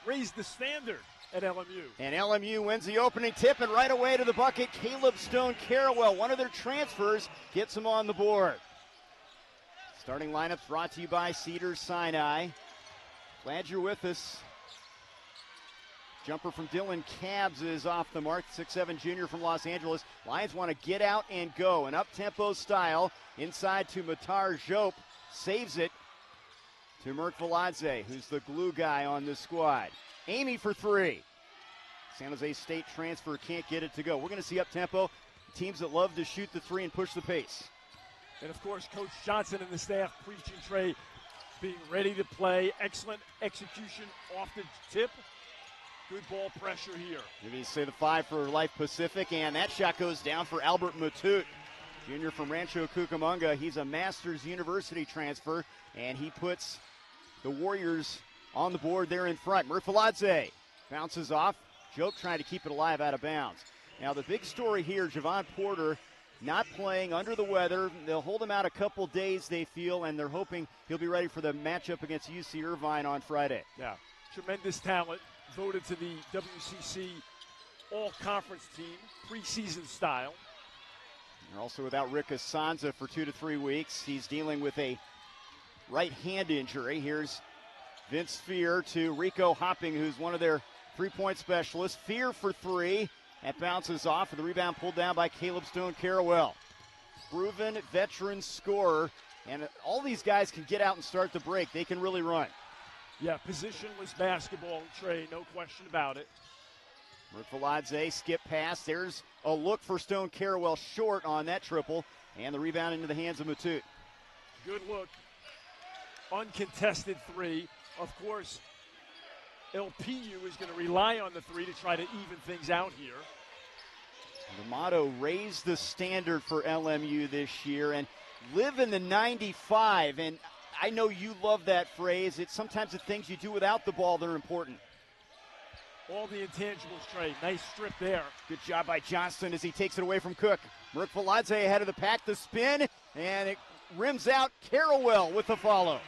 raised the standard at LMU. And LMU wins the opening tip, and right away to the bucket, Caleb Stone-Carawell, one of their transfers, gets him on the board. Starting lineups brought to you by Cedars-Sinai. Glad you're with us. Jumper from Dylan Cabs is off the mark, 6'7" junior from Los Angeles. Lions want to get out and go. An up-tempo style inside to Matar Jope. Saves it to Mert Veladze, who's the glue guy on this squad. Amy for three. San Jose State transfer can't get it to go. We're going to see up-tempo, teams that love to shoot the three and push the pace. And, of course, Coach Johnson and the staff preaching Trey being ready to play. Excellent execution off the tip. Good ball pressure here. You're going to say the 5 for Life Pacific, and that shot goes down for Albert Matute, junior from Rancho Cucamonga. He's a Masters University transfer, and he puts the Warriors on the board there in front. Mert Veladze bounces off. Joke trying to keep it alive out of bounds. Now the big story here, Javon Porter not playing, under the weather. They'll hold him out a couple days, they feel, and they're hoping he'll be ready for the matchup against UC Irvine on Friday. Yeah, tremendous talent. Voted to the WCC All-Conference team, preseason style. They're also without Rick Asanza for 2 to 3 weeks. He's dealing with a right hand injury. Here's Vince Fear to Rico Hopping, who's one of their three-point specialists. Fear for three. That bounces off, and the rebound pulled down by Caleb Stone-Carawell. Proven veteran scorer, and all these guys can get out and start the break. They can really run. Yeah, positionless basketball, Trey, no question about it. Mert Veladze, skip pass. There's a look for Stone-Carawell short on that triple, and the rebound into the hands of Matute. Good look. Uncontested three. Of course, LPU is going to rely on the three to try to even things out here. The motto, raise the standard for LMU this year and live in the 95. And I know you love that phrase. It's sometimes the things you do without the ball that are important. All the intangibles, Trey. Nice strip there. Good job by Johnston as he takes it away from Cook. Mert Veladze ahead of the pack, the spin, and it rims out. Carawell with the follow.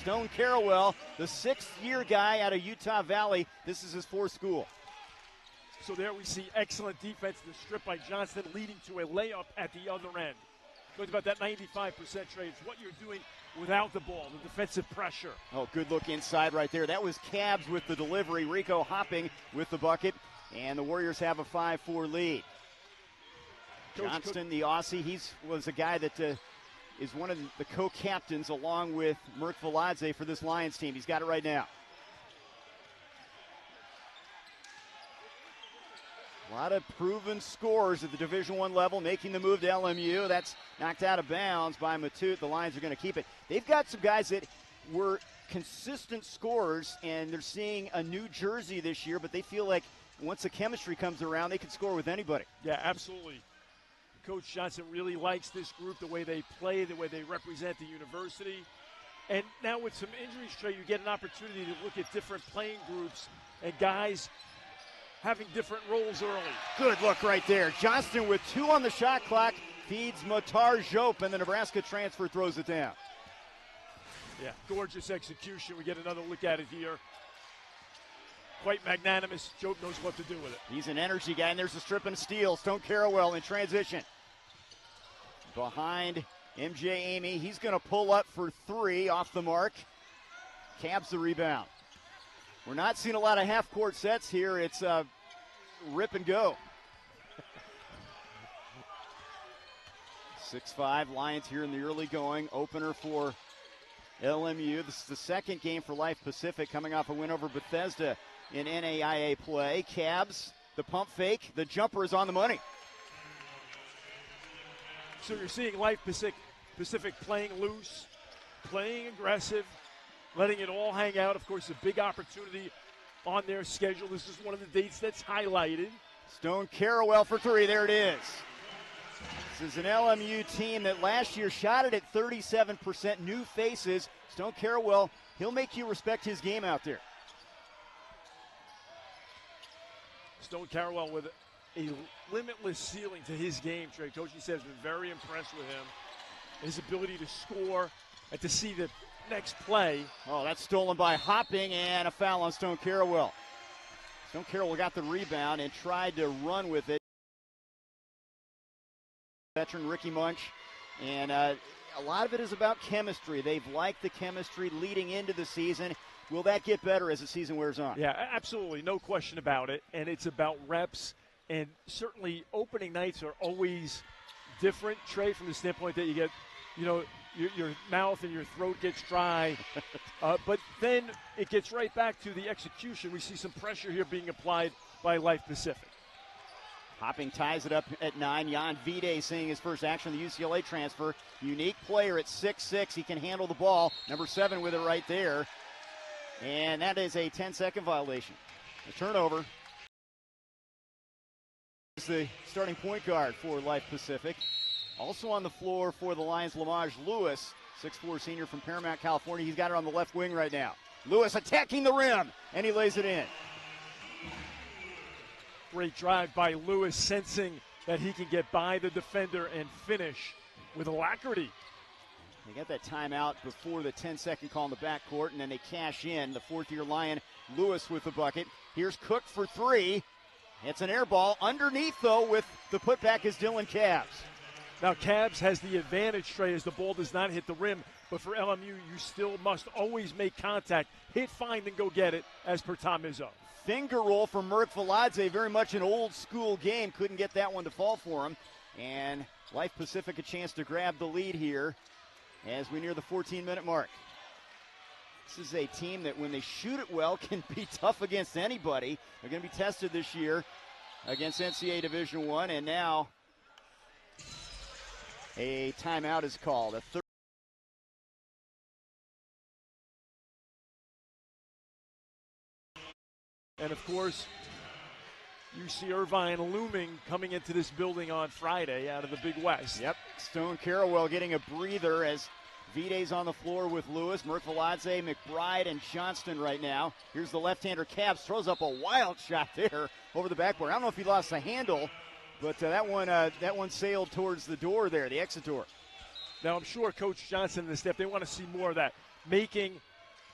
Stone-Carawell, the sixth-year guy out of Utah Valley. This is his fourth school. So there we see excellent defense. The strip by Johnston leading to a layup at the other end. Talking about that 95% Trey. It's what you're doing without the ball, the defensive pressure. Oh, good look inside right there. That was Cabs with the delivery. Rico Hopping with the bucket. And the Warriors have a 5-4 lead. Johnston, the Aussie, he was a guy that is one of the co-captains along with Mert Veladze for this Lions team. He's got it right now. A lot of proven scorers at the Division I level making the move to LMU. That's knocked out of bounds by Matute. The Lions are going to keep it. They've got some guys that were consistent scorers, and they're seeing a new jersey this year, but they feel like once the chemistry comes around, they can score with anybody. Yeah, absolutely. Coach Johnson really likes this group, the way they play, the way they represent the university. And now with some injuries, Trey, you get an opportunity to look at different playing groups and guys having different roles early. Good look right there. Johnston with 2 on the shot clock feeds Matar Jope, and the Nebraska transfer throws it down. Yeah, gorgeous execution. We get another look at it here. Quite magnanimous. Jope knows what to do with it. He's an energy guy, and there's a strip and a steal. Stone-Carawell in transition. Behind MJ Amy. He's going to pull up for 3 off the mark. Cabs the rebound. We're not seeing a lot of half-court sets here. It's rip and go. 6-5 Lions here in the early going. Opener for LMU. This is the second game for Life Pacific, coming off a win over Bethesda in NAIA play. Cabs, the pump fake. The jumper is on the money. So you're seeing Life Pacific playing loose, playing aggressive, letting it all hang out. Of course, a big opportunity on their schedule. This is one of the dates that's highlighted. Stone-Carawell for 3. There it is. This is an LMU team that last year shot it at 37%. New faces. Stone-Carawell, he'll make you respect his game out there. Stone-Carawell with a limitless ceiling to his game, Trey. Coach, he says, been very impressed with him. His ability to score and to see the next play. Oh, that's stolen by Hopping, and a foul on Stone Carrawell. Stone Carrawell got the rebound and tried to run with it. Veteran Ricky Munch, and a lot of it is about chemistry. They've liked the chemistry leading into the season. Will that get better as the season wears on? Yeah, absolutely, no question about it. And it's about reps, and certainly opening nights are always different, Trey, from the standpoint that you get, your mouth and your throat gets dry. But then it gets right back to the execution. We see some pressure here being applied by Life Pacific. Hopping ties it up at 9. Jan Vide seeing his first action, the UCLA transfer. Unique player at 6'6". He can handle the ball. Number 7 with it right there. And that is a 10-second violation. A turnover. Is the starting point guard for Life Pacific. Also on the floor for the Lions, Lamage Lewis, 6'4" senior from Paramount, California. He's got it on the left wing right now. Lewis attacking the rim, and he lays it in. Great drive by Lewis, sensing that he can get by the defender and finish with alacrity. They got that timeout before the 10-second call in the backcourt, and then they cash in. The fourth-year Lion, Lewis with the bucket. Here's Cook for 3. It's an air ball. Underneath, though, with the putback is Dylan Cabs. Now, Cabs has the advantage, Trey, as the ball does not hit the rim. But for LMU, you still must always make contact. Hit, find, and go get it, as per Tom Izzo. Finger roll for Merck Veladze, very much an old-school game. Couldn't get that one to fall for him. And Life Pacific a chance to grab the lead here as we near the 14-minute mark. This is a team that, when they shoot it well, can be tough against anybody. They're going to be tested this year against NCAA Division I, and now a timeout is called. And, of course, UC Irvine looming coming into this building on Friday out of the Big West. Yep, Stone Carrawell getting a breather as Vide's on the floor with Lewis, Merkveladze, McBride, and Johnston right now. Here's the left-hander Cabs, throws up a wild shot there over the backboard. I don't know if he lost the handle, but that one sailed towards the door there, the exit door. Now, I'm sure Coach Johnson and the staff, they want to see more of that, making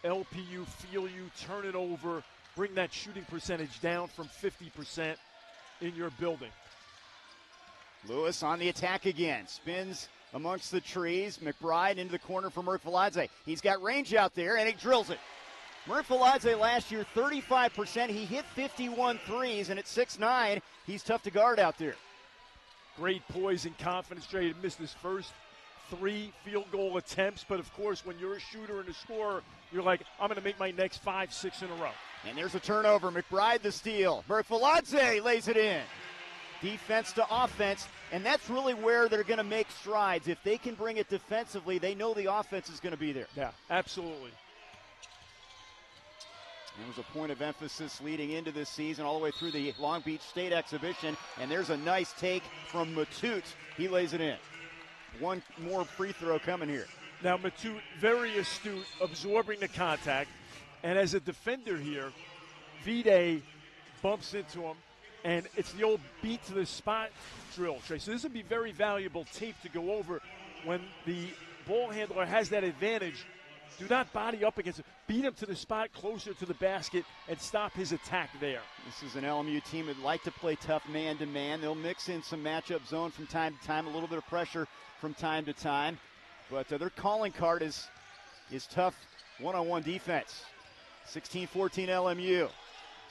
LPU feel you, turn it over, bring that shooting percentage down from 50% in your building. Lewis on the attack again, spins amongst the trees. McBride into the corner for Merkveladze. He's got range out there, and he drills it. Merkveladze last year, 35%. He hit 51 threes, and at 6'9", he's tough to guard out there. Great poise and confidence. Trey had missed his first 3 field goal attempts, but of course, when you're a shooter and a scorer, you're like, I'm going to make my next 5, 6 in a row. And there's a turnover. McBride the steal. Merkveladze lays it in. Defense to offense, and that's really where they're going to make strides. If they can bring it defensively, they know the offense is going to be there. Yeah, absolutely. It was a point of emphasis leading into this season, all the way through the Long Beach State exhibition, and there's a nice take from Matute. He lays it in. One more free throw coming here. Now, Matute, very astute, absorbing the contact, and as a defender here, Vide bumps into him, and it's the old beat to the spot drill, Trey. So this would be very valuable tape to go over when the ball handler has that advantage. Do not body up against him. Beat him to the spot closer to the basket and stop his attack there. This is an LMU team that like to play tough man-to-man. They'll mix in some matchup zone from time to time, a little bit of pressure from time to time. But their calling card is tough one-on-one defense. 16-14 LMU.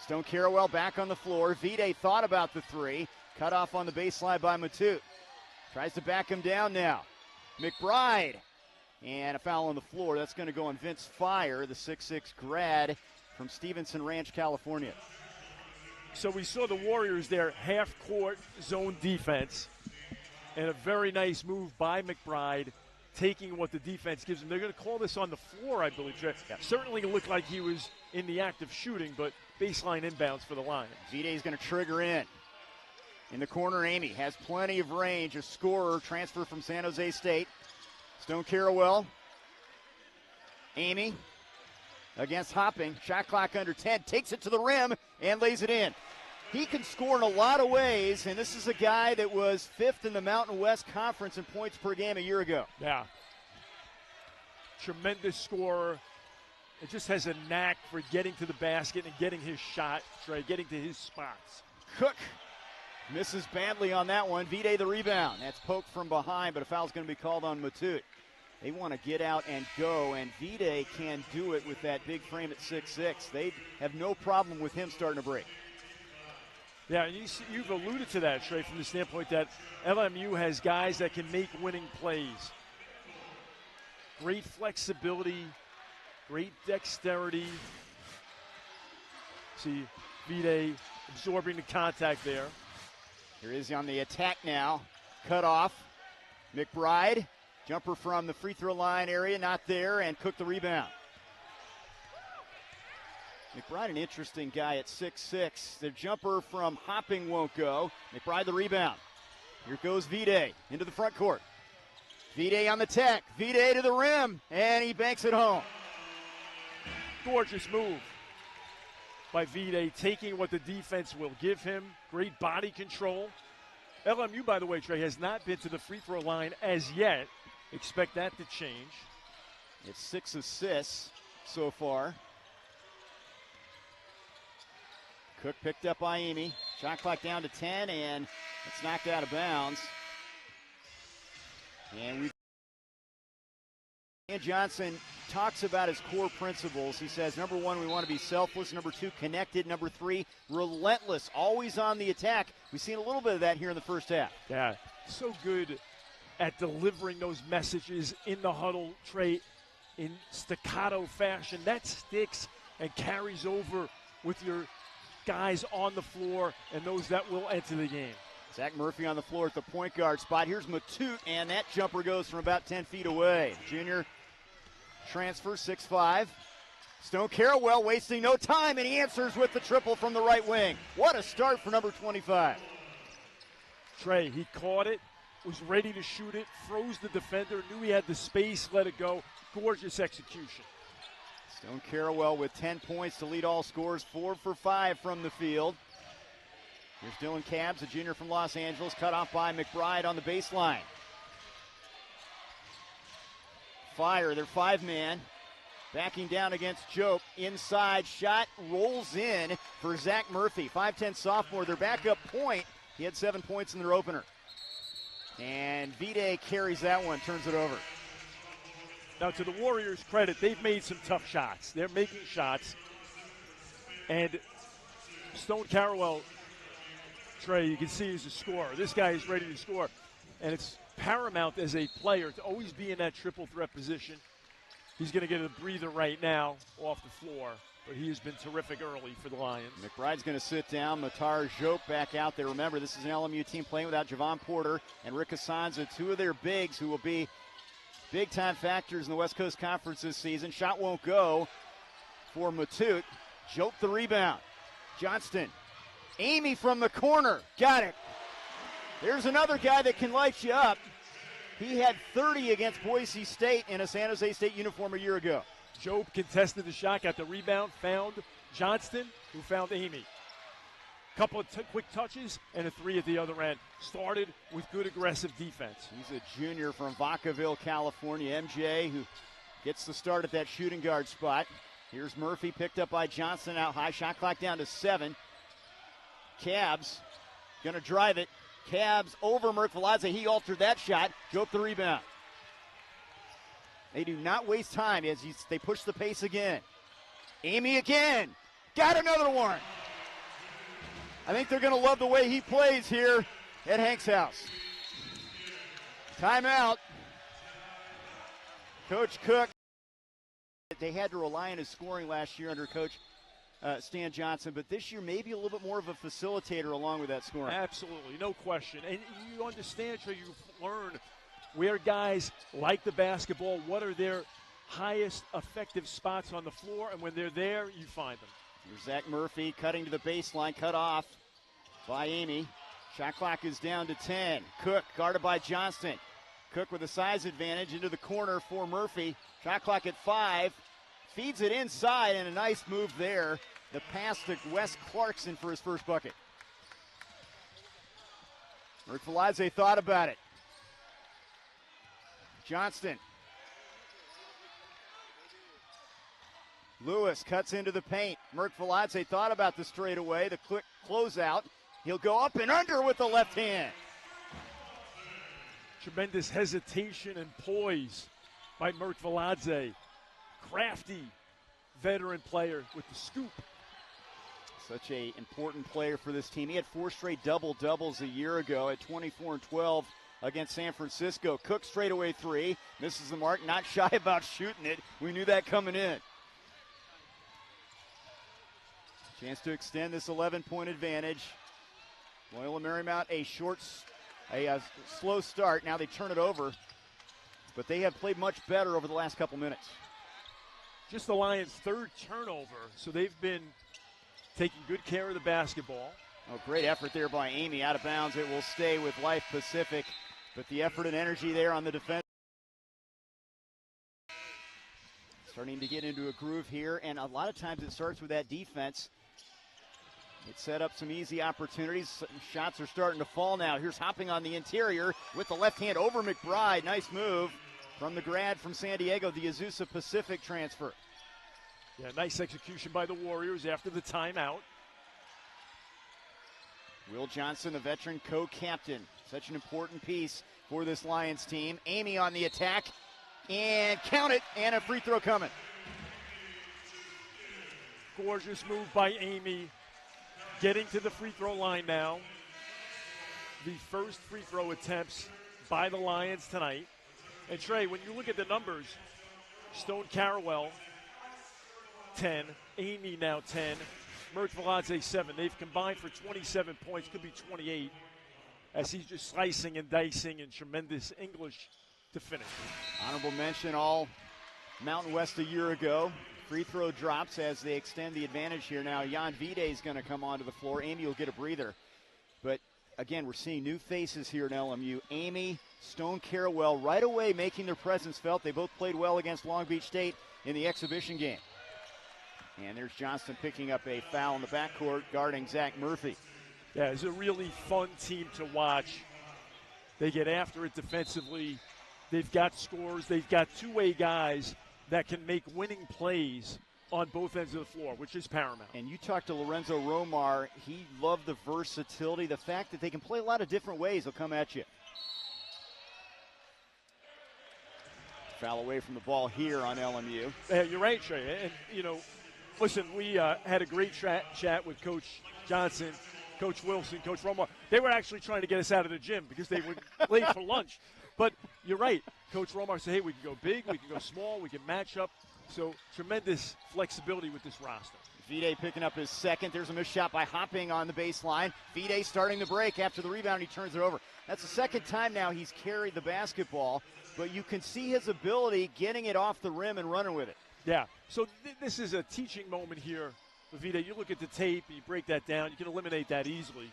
Stone Carrawell back on the floor. Vide thought about the 3. Cut off on the baseline by Matute. Tries to back him down now. McBride. And a foul on the floor. That's going to go on Vince Fire, the 6'6 grad from Stevenson Ranch, California. So we saw the Warriors there, half-court zone defense. And a very nice move by McBride, taking what the defense gives him. They're going to call this on the floor, I believe. Yeah. Certainly looked like he was in the act of shooting, but baseline inbounds for the Lions. Vide's going to trigger in. In the corner, Amy has plenty of range. A scorer, transfer from San Jose State. Stone Carrawell. Amy against Hopping. Shot clock under 10. Takes it to the rim and lays it in. He can score in a lot of ways, and this is a guy that was 5th in the Mountain West Conference in points per game a year ago. Yeah. tremendous scorer. It just has a knack for getting to the basket and getting his shot, Trey, getting to his spots. Cook misses badly on that one. Vide the rebound. That's poked from behind, but a foul's going to be called on Matute. They want to get out and go, and Vide can do it with that big frame at 6'6". They have no problem with him starting to break. Yeah, and you've alluded to that, Trey, from the standpoint that LMU has guys that can make winning plays. Great flexibility, great dexterity. See Vide absorbing the contact there. Here is on the attack now. Cut off. McBride, jumper from the free throw line area, not there, and Cook the rebound. McBride, an interesting guy at 6'6". The jumper from Hopping won't go. McBride the rebound. Here goes Vide into the front court. Vide on the tech. Vide to the rim, and he banks it home. Gorgeous move by Vide, taking what the defense will give him. Great body control. LMU, by the way, Trey, has not been to the free throw line as yet. Expect that to change. It's 6 assists so far. Cook picked up by Amy. Shot clock down to 10, and it's knocked out of bounds. And Johnson talks about his core principles. He says, number one, we want to be selfless. Number two, connected. Number three, relentless, always on the attack. We've seen a little bit of that here in the first half. Yeah, so good at delivering those messages in the huddle, Trey, in staccato fashion. That sticks and carries over with your guys on the floor and those that will enter the game. Zach Murphy on the floor at the point guard spot. Here's Matute, and that jumper goes from about 10 feet away. Junior transfer, 6'5". Stone Carrawell wasting no time, and he answers with the triple from the right wing. What a start for number 25. Trey, he caught it, was ready to shoot it, froze the defender, knew he had the space, let it go. Gorgeous execution. Stone Carrawell with 10 points to lead all scorers, 4 for 5 from the field. Here's Dylan Cabbs, a junior from Los Angeles, cut off by McBride on the baseline. Fire, their 5-man, backing down against Jope. Inside shot, rolls in for Zach Murphy, 5'10 sophomore, their backup point. He had 7 points in their opener. And Vide carries that one, turns it over. Now, to the Warriors' credit, they've made some tough shots. They're making shots. And Stone Carrawell, Trey, you can see he's a scorer. This guy is ready to score. And it's paramount as a player to always be in that triple threat position. He's going to get a breather right now off the floor, but he has been terrific early for the Lions. McBride's going to sit down. Matar Jope back out there. Remember, this is an LMU team playing without Javon Porter and Rick Asanza, two of their bigs who will be big-time factors in the West Coast Conference this season. Shot won't go for Matute. Jope the rebound. Johnston. Amy from the corner. Got it. There's another guy that can light you up. He had 30 against Boise State in a San Jose State uniform a year ago. Jobe contested the shot, got the rebound, found Johnston, who found Amy. Couple of quick touches and a three at the other end. Started with good aggressive defense. He's a junior from Vacaville, California. MJ, who gets the start at that shooting guard spot. Here's Murphy, picked up by Johnston out high. Shot clock down to 7. Cabbs going to drive it. Cabbs over Merkvalaze. He altered that shot. Jope the rebound. They do not waste time as they push the pace again. Amy again. Got another one. I think they're going to love the way he plays here at Hank's house. Timeout. Coach Cook. They had to rely on his scoring last year under Coach Stan Johnson, but this year maybe a little bit more of a facilitator along with that scoring. Absolutely, no question. And you understand, so you learn where guys like the basketball, what are their highest effective spots on the floor, and when they're there, you find them. Here's Zach Murphy cutting to the baseline, cut off by Amy. Shot clock is down to 10. Cook guarded by Johnston. Cook with a size advantage into the corner for Murphy. Shot clock at 5. Feeds it inside, and a nice move there. The pass to Wes Clarkson for his first bucket. Merkvalaze thought about it. Johnston. Lewis cuts into the paint. Merkviladze thought about the straightaway, the quick closeout. He'll go up and under with the left hand. Tremendous hesitation and poise by Merkviladze. Crafty veteran player with the scoop. Such an important player for this team. He had 4 straight double-doubles a year ago at 24 and 12 against San Francisco. Cook straightaway 3. Misses the mark. Not shy about shooting it. We knew that coming in. Chance to extend this 11-point advantage. Loyola Marymount, a slow start. Now they turn it over. But they have played much better over the last couple minutes. Just the Lions' 3rd turnover. So they've been taking good care of the basketball. Oh, great effort there by Amy. Out of bounds. It will stay with Life Pacific. But the effort and energy there on the defense. Starting to get into a groove here. And a lot of times it starts with that defense. It set up some easy opportunities. Shots are starting to fall now. Here's Hopping on the interior with the left hand over McBride. Nice move from the grad from San Diego, the Azusa Pacific transfer. Yeah, nice execution by the Warriors after the timeout. Will Johnson, the veteran co-captain. Such an important piece for this Lions team. Amy on the attack. And count it, and a free throw coming. Gorgeous move by Amy. Getting to the free throw line now. The first free throw attempts by the Lions tonight. And Trey, when you look at the numbers, Stone Carrawell, 10. Amy now 10. Merkviladze 7. They've combined for 27 points, could be 28, as he's just slicing and dicing in tremendous English to finish. Honorable mention, all Mountain West a year ago. Free throw drops as they extend the advantage here now. Jan Vide is going to come onto the floor. Amy will get a breather. But, again, we're seeing new faces here in LMU. Amy, Stone Carrawell right away making their presence felt. They both played well against Long Beach State in the exhibition game. And there's Johnston picking up a foul in the backcourt, guarding Zach Murphy. Yeah, it's a really fun team to watch. They get after it defensively. They've got scores. They've got two-way guys that can make winning plays on both ends of the floor, which is paramount. And you talked to Lorenzo Romar. He loved the versatility, the fact that they can play a lot of different ways. They'll come at you. Foul away from the ball here on LMU. You're right, Trey. And, you know, listen, we had a great chat with Coach Johnson, Coach Wilson, Coach Romar. They were actually trying to get us out of the gym because they were late for lunch. But you're right. Coach Romar said, hey, we can go big, we can go small, we can match up. So tremendous flexibility with this roster. Vide picking up his 2nd. There's a missed shot by Hopping on the baseline. Vide starting the break. After the rebound, he turns it over. That's the 2nd time now he's carried the basketball. But you can see his ability getting it off the rim and running with it. Yeah. So this is a teaching moment here with Vide. You look at the tape, you break that down. You can eliminate that easily.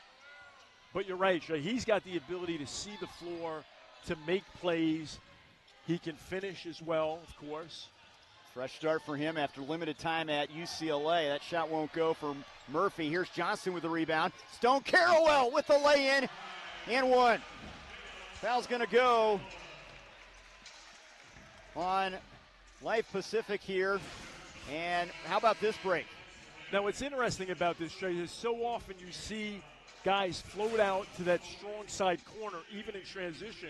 But you're right, Trey. He's got the ability to see the floor, to make plays. He can finish as well, of course. Fresh start for him after limited time at UCLA. That shot won't go for Murphy. Here's Johnson with the rebound. Stone Carrawell with the lay-in and 1. Foul's going to go on Life Pacific here. And how about this break? Now, what's interesting about this, Trey, is so often you see guys float out to that strong side corner, even in transition.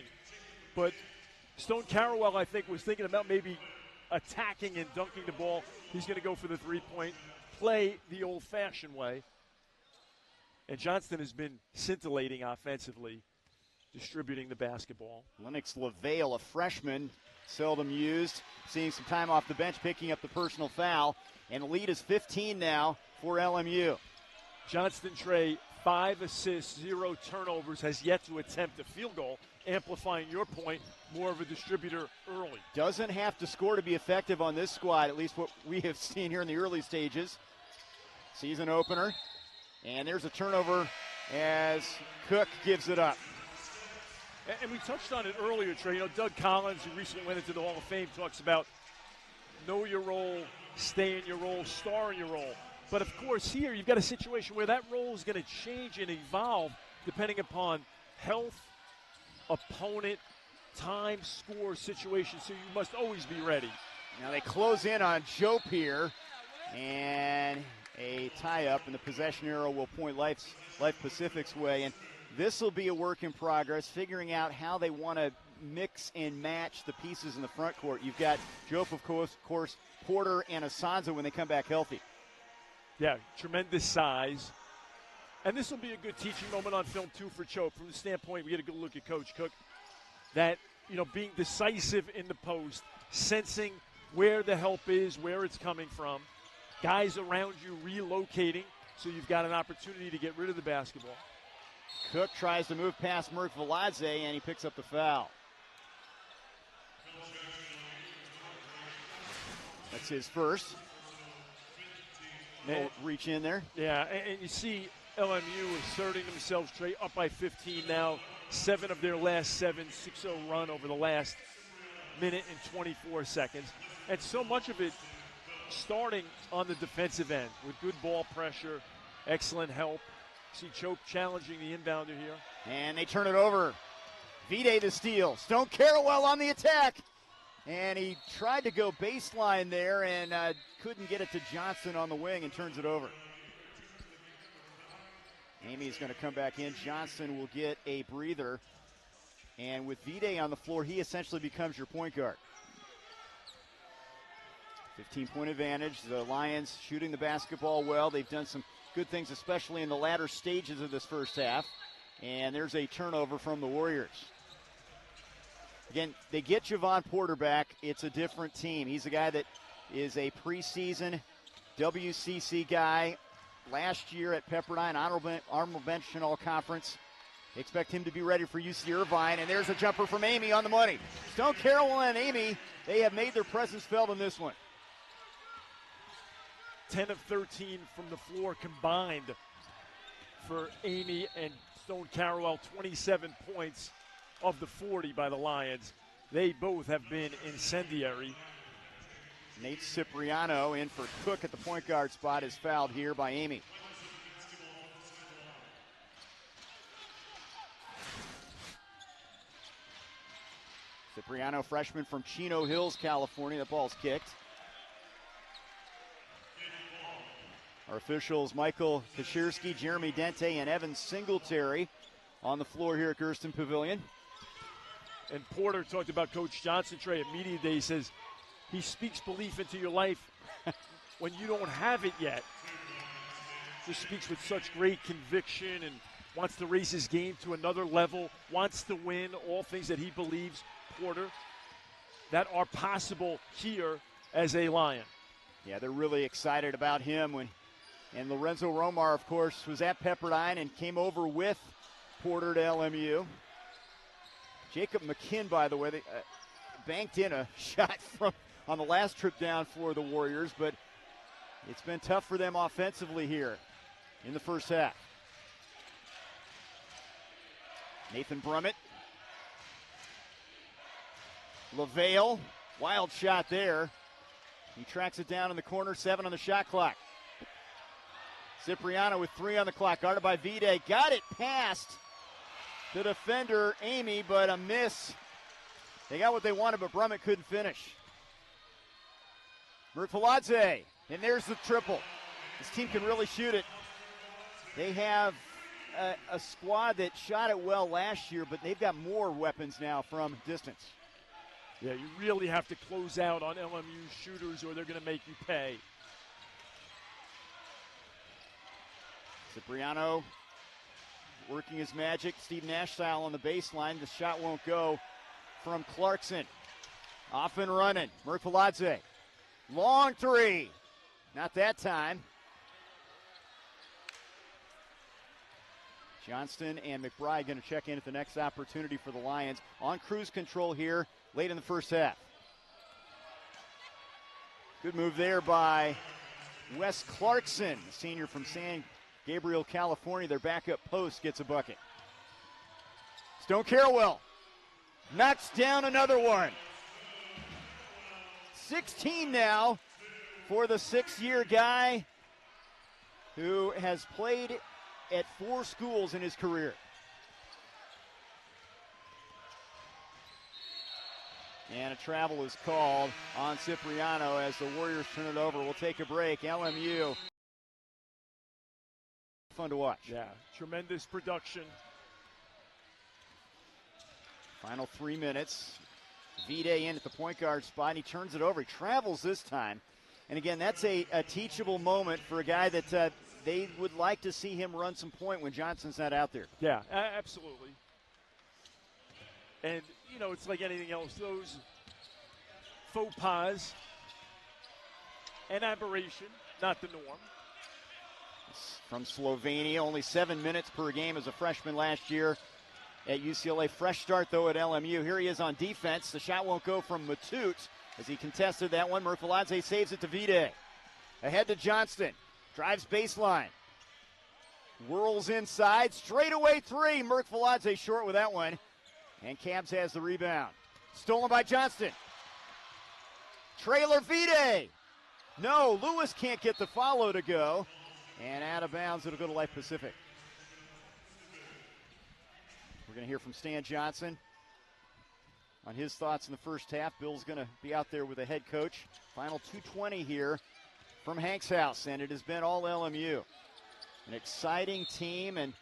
But Stone Carrawell, I think, was thinking about maybe attacking and dunking the ball. He's going to go for the three-point play the old-fashioned way. And Johnston has been scintillating offensively, distributing the basketball. Lennox LaVale, a freshman, seldom used, seeing some time off the bench, picking up the personal foul. And the lead is 15 now for LMU. Johnston, Trey, 5 assists, 0 turnovers, has yet to attempt a field goal, amplifying your point, more of a distributor early. Doesn't have to score to be effective on this squad, at least what we have seen here in the early stages. Season opener. And there's a turnover as Cook gives it up. And we touched on it earlier, Trey. You know, Doug Collins, who recently went into the Hall of Fame, talks about know your role, stay in your role, star in your role. But, of course, here you've got a situation where that role is going to change and evolve depending upon health, opponent, time, score, situation. So you must always be ready. Now they close in on Jope here. And a tie-up, and the possession arrow will point Life Pacific's way. And this will be a work in progress, figuring out how they want to mix and match the pieces in the front court. You've got Jope, of course, Porter, and Asanza when they come back healthy. Yeah, tremendous size. And this will be a good teaching moment on film, too, for Chope. From the standpoint, we get a good look at Coach Cook, that, being decisive in the post, sensing where the help is, where it's coming from, guys around you relocating, so you've got an opportunity to get rid of the basketball. Cook tries to move past Merkviladze, and he picks up the foul. That's his first. Reach in there. Yeah, and you see LMU asserting themselves straight up by 15 now. 7 of their last 7, 6-0 run over the last minute and 24 seconds. And so much of it starting on the defensive end with good ball pressure, excellent help. See Chope challenging the inbounder here. And they turn it over. Vide the steal. Stone Carrawell on the attack. And he tried to go baseline there and couldn't get it to Johnson on the wing and turns it over. Amy's going to come back in. Johnson will get a breather. And with Vide on the floor, he essentially becomes your point guard. 15-point advantage. The Lions shooting the basketball well. They've done some good things, especially in the latter stages of this first half. And there's a turnover from the Warriors. Again, they get Javon Porter back. It's a different team. He's a guy that is a preseason WCC guy. Last year at Pepperdine, honorable mention all conference. They expect him to be ready for UC Irvine, and there's a jumper from Amy on the money. Stone Carrawell and Amy, they have made their presence felt in this one. 10 of 13 from the floor combined for Amy and Stone Carrawell. 27 points of the 40 by the Lions. They both have been incendiary. Nate Cipriano in for Cook at the point guard spot is fouled here by Amy. Cipriano, freshman from Chino Hills, California. The ball's kicked. Our officials, Michael Kashirski, Jeremy Dente, and Evan Singletary on the floor here at Gersten Pavilion. And Porter talked about Coach Johnson, Trey, at Media Day. He says he speaks belief into your life when you don't have it yet. Just speaks with such great conviction and wants to raise his game to another level, wants to win, all things that he believes, Porter, that are possible here as a Lion. Yeah, they're really excited about him. And Lorenzo Romar, of course, was at Pepperdine and came over with Porter to LMU. Jacob McKinn, by the way, they banked in a shot from on the last trip down for the Warriors, but it's been tough for them offensively here in the first half. Nathan Brummett. LaVale, wild shot there. He tracks it down in the corner, 7 on the shot clock. Cipriano with 3 on the clock, guarded by Vide. Got it past the defender, Amy, but a miss. They got what they wanted, but Brummett couldn't finish. Merkviladze, and there's the triple. This team can really shoot it. They have a squad that shot it well last year, but they've got more weapons now from distance. Yeah, you really have to close out on LMU shooters or they're going to make you pay. Cipriano working his magic. Steve Nash style on the baseline. The shot won't go from Clarkson. Off and running. Merkviladze. Long 3. Not that time. Johnston and McBride going to check in at the next opportunity for the Lions. On cruise control here late in the first half. Good move there by Wes Clarkson, the senior from San Gabriel, California. Their backup post gets a bucket. Stone Carrawell knocks down another one. 16 now for the 6-year guy who has played at 4 schools in his career. And a travel is called on Cipriano as the Warriors turn it over. We'll take a break. LMU. Fun to watch. Yeah, tremendous production. Final 3 minutes. V-Day in at the point guard spot. He turns it over. He travels this time. And again, that's a teachable moment for a guy that they would like to see him run some point when Johnson's not out there. Yeah, absolutely. And, you know, it's like anything else. Those faux pas, an aberration, not the norm. From Slovenia, only 7 minutes per game as a freshman last year at UCLA. Fresh start, though, at LMU. Here he is on defense. The shot won't go from Matute as he contested that one. Merkviladze saves it to Vide. Ahead to Johnston. Drives baseline. Whirls inside. Straightaway three. Merkviladze short with that one. And Cavs has the rebound. Stolen by Johnston. Trailer Vide. No, Lewis can't get the follow to go. And out of bounds, it'll go to Life Pacific. We're going to hear from Stan Johnson on his thoughts in the first half. Bill's going to be out there with the head coach. Final 2:20 here from Hank's house, and it has been all LMU. An exciting team and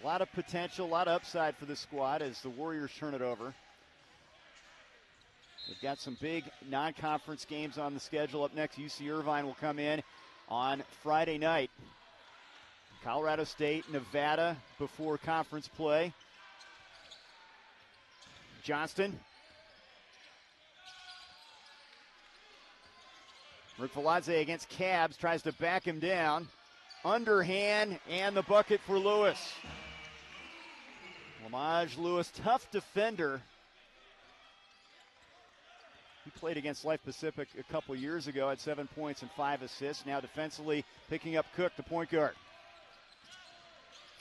a lot of potential, a lot of upside for the squad as the Warriors turn it over. They've got some big non-conference games on the schedule. Up next, UC Irvine will come in on Friday night. Colorado State, Nevada before conference play. Johnston. Merkviladze against Cavs, tries to back him down. Underhand, and the bucket for Lewis. Lamage Lewis, tough defender. He played against Life Pacific a couple years ago, had 7 points and 5 assists. Now defensively picking up Cook, the point guard.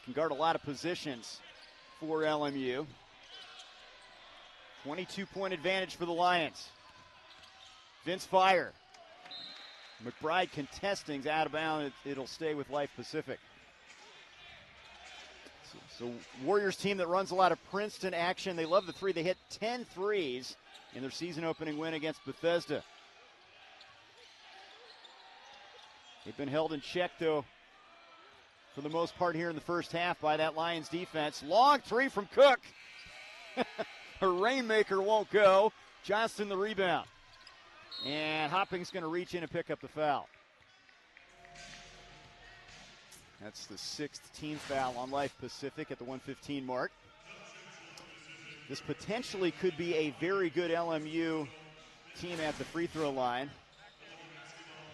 Can guard a lot of positions for LMU. 22-point advantage for the Lions. Vince Fire. McBride contesting's out of bounds. It'll stay with Life Pacific. So Warriors team that runs a lot of Princeton action. They love the three. They hit 10 threes in their season opening win against Bethesda. They've been held in check, though, for the most part here in the first half by that Lions defense. Long three from Cook. A rainmaker won't go. Johnston the rebound. And Hopping's going to reach in and pick up the foul. That's the 6th team foul on Life Pacific at the 1:15 mark. This potentially could be a very good LMU team at the free throw line.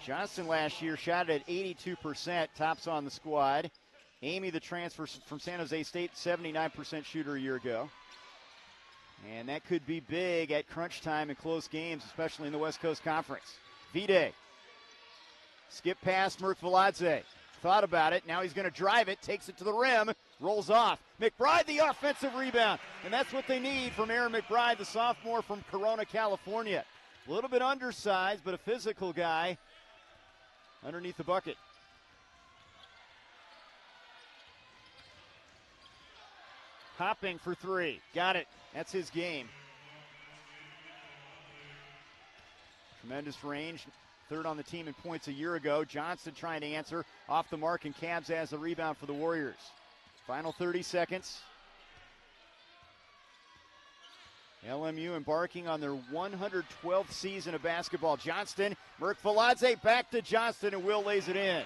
Johnston last year shot at 82%, tops on the squad. Amy, the transfer from San Jose State, 79% shooter a year ago. And that could be big at crunch time in close games, especially in the West Coast Conference. Vide. Skip past Merkviladze. Thought about it. Now he's going to drive it. Takes it to the rim. Rolls off. McBride, the offensive rebound. And that's what they need from Aaron McBride, the sophomore from Corona, California. A little bit undersized, but a physical guy underneath the bucket. Hopping for three. Got it. That's his game. Tremendous range. Third on the team in points a year ago. Johnston trying to answer off the mark, and Cavs has the rebound for the Warriors. Final 30 seconds. LMU embarking on their 112th season of basketball. Johnston, Merkviladze back to Johnston, and Will lays it in.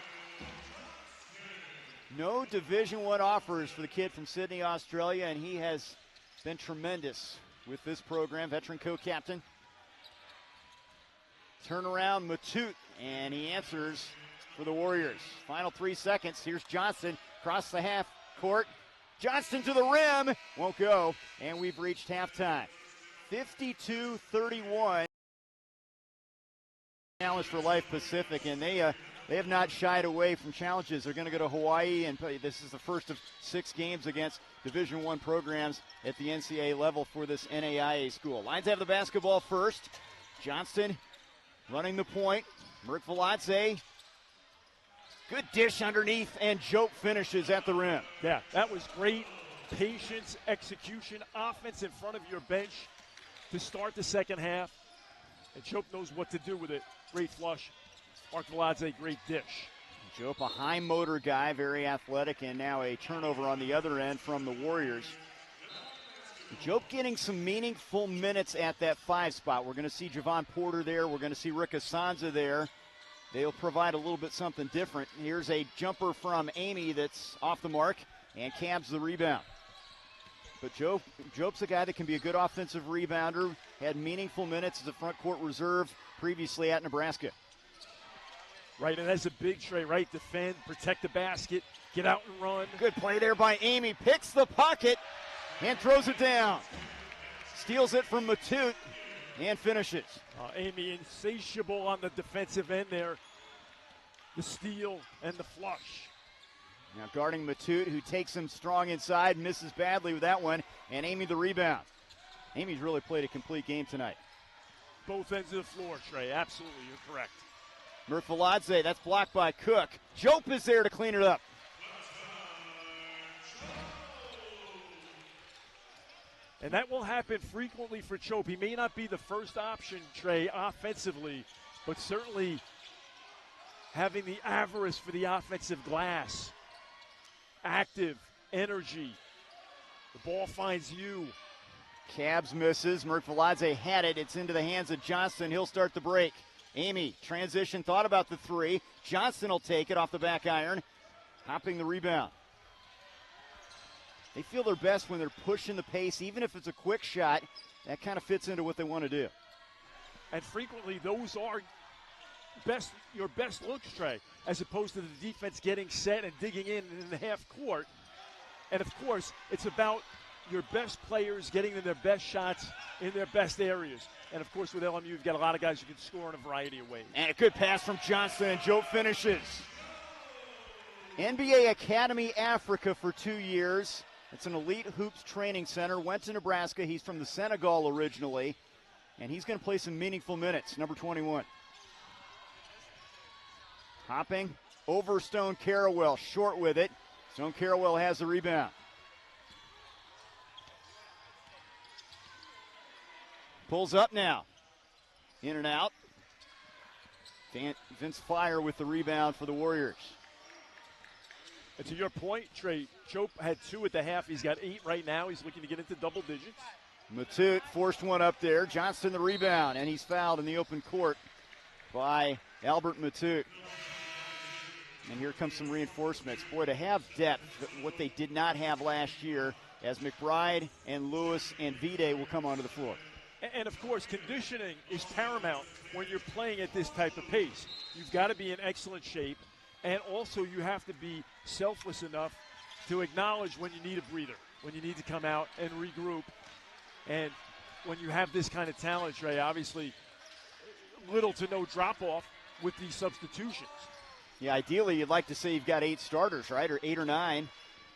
No Division I offers for the kid from Sydney, Australia, and he has been tremendous with this program. Veteran co-captain. Turnaround, Matute, and he answers for the Warriors. Final 3 seconds. Here's Johnston across the half court. Johnston to the rim. Won't go, and we've reached halftime. 52-31. Challenge for Life Pacific, and they have not shied away from challenges. They're going to go to Hawaii and play. This is the first of 6 games against Division I programs at the NCAA level for this NAIA school. Lions have the basketball first. Johnston running the point. Merkviladze. Good dish underneath, and Jope finishes at the rim. Yeah, that was great patience, execution, offense in front of your bench. to start the second half, and Chope knows what to do with it. Great flush. Mark Veladze, great dish. Jope, a high motor guy, very athletic, and now a turnover on the other end from the Warriors. Jope getting some meaningful minutes at that 5 spot. We're going to see Javon Porter there. We're going to see Rick Asanza there. They'll provide a little bit something different. Here's a jumper from Amy that's off the mark, and Cabs the rebound. But Jope's a guy that can be a good offensive rebounder, had meaningful minutes as a front court reserve previously at Nebraska. Right, and that's a big Trey, right? Defend, protect the basket, get out and run. Good play there by Amy. Picks the pocket and throws it down. Steals it from Matute and finishes. Amy insatiable on the defensive end there. The steal and the flush. Now guarding Matute, who takes him strong inside, misses badly with that one, and Amy the rebound. Amy's really played a complete game tonight. Both ends of the floor, Trey. Absolutely, you're correct. Veladze, that's blocked by Cook. Jope is there to clean it up. And that will happen frequently for Chope. He may not be the first option, Trey, offensively, but certainly having the avarice for the offensive glass. Active, energy. The ball finds you. Cabs misses. Veladze had it. It's into the hands of Johnston. He'll start the break. Amy, transition, thought about the 3. Johnston will take it off the back iron. Hopping the rebound. They feel their best when they're pushing the pace, even if it's a quick shot. That kind of fits into what they want to do. And frequently, those are your best looks, Trey, as opposed to the defense getting set and digging in the half court. And, of course, it's about your best players getting their best shots in their best areas. And, of course, with LMU, you've got a lot of guys who can score in a variety of ways. And a good pass from Johnston, and Joe finishes. NBA Academy Africa for 2 years. It's an elite hoops training center. Went to Nebraska. He's from the Senegal originally. And he's going to play some meaningful minutes, number 21. Hopping over Stone Carrawell, short with it. Stone Carrawell has the rebound. Pulls up now. In and out. Vince Fire with the rebound for the Warriors. And to your point, Trey, Chope had 2 at the half. He's got 8 right now. He's looking to get into double digits. Matute forced one up there. Johnston the rebound, and he's fouled in the open court by Albert Matute. And here comes some reinforcements. Boy, to have depth, what they did not have last year, as McBride and Lewis and Vide will come onto the floor. And, of course, conditioning is paramount when you're playing at this type of pace. You've got to be in excellent shape, and also you have to be selfless enough to acknowledge when you need a breather, when you need to come out and regroup. And when you have this kind of talent, Trey, obviously little to no drop-off with these substitutions. Yeah, ideally you'd like to say you've got 8 starters, right, or 8 or 9.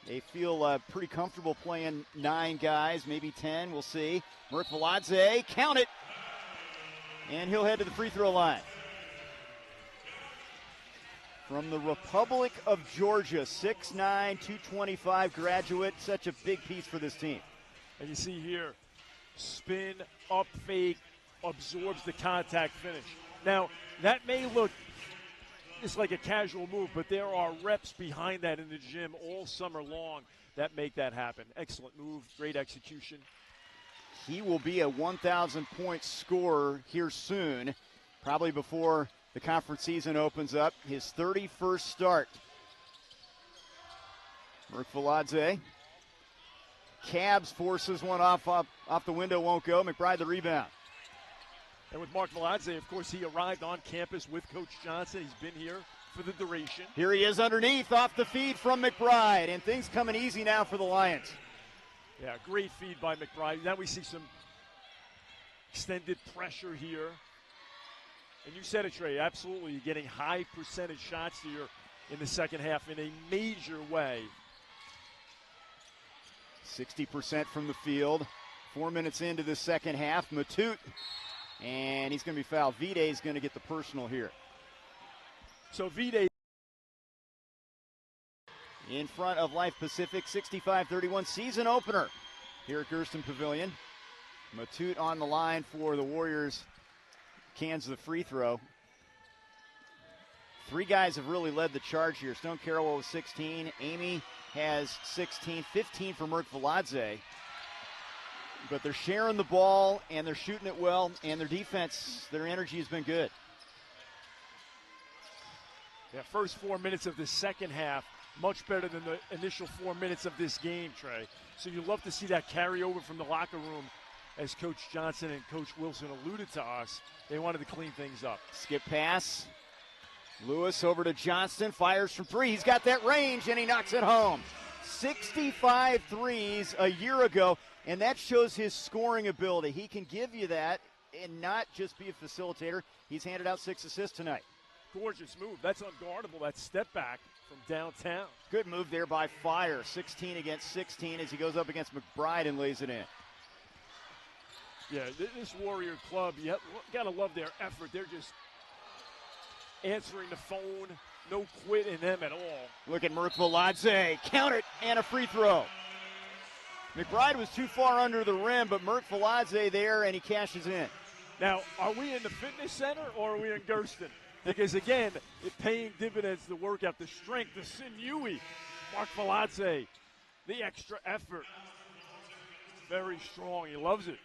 They feel pretty comfortable playing 9 guys, maybe 10, we'll see. Veladze, count it, and he'll head to the free throw line. From the Republic of Georgia, 6'9", 225 graduate, such a big piece for this team. And you see here, spin, up fake, absorbs the contact finish. Now, that may look just like a casual move, but there are reps behind that in the gym all summer long that make that happen. Excellent move, great execution. He will be a 1,000-point scorer here soon, probably before the conference season opens up. His 31st start. Veladze. Cabs forces one off the window, won't go. McBride the rebound. And with Mark Veladze, of course, he arrived on campus with Coach Johnson. He's been here for the duration. Here he is underneath, off the feed from McBride, and things coming easy now for the Lions. Yeah, great feed by McBride. Now we see some extended pressure here. And you said it, Trey, absolutely. You're getting high percentage shots here in the second half in a major way. 60% from the field. 4 minutes into the second half. Matute, and he's going to be fouled. Vide is going to get the personal here. So Vide in front of Life Pacific, 65-31 season opener here at Gersten Pavilion. Matute on the line for the Warriors. Cans the free throw. Three guys have really led the charge here. Stone Carroll with 16. Amy has 16. 15 for Mert Veladze. But they're sharing the ball, and they're shooting it well, and their defense, their energy has been good. Yeah, first 4 minutes of the second half, much better than the initial 4 minutes of this game, Trey. So you love to see that carry over from the locker room, as Coach Johnson and Coach Wilson alluded to us. They wanted to clean things up. Skip pass. Lewis over to Johnston, fires from three. He's got that range, and he knocks it home. 65 threes a year ago, and that shows his scoring ability. He can give you that and not just be a facilitator. He's handed out 6 assists tonight. Gorgeous move. That's unguardable, that step back from downtown. Good move there by Fire. 16 against 16 as he goes up against McBride and lays it in. Yeah, this Warrior club, you got to love their effort. They're just answering the phone. No quit in them at all. Look at Mert Veladze. Count it, and a free throw. McBride was too far under the rim, but Mert Veladze there, and he cashes in. Now, are we in the fitness center or are we in Gersten? Because, again, it's paying dividends, the workout, the strength, the sinewy. Mark Veladze, the extra effort. Very strong. He loves it,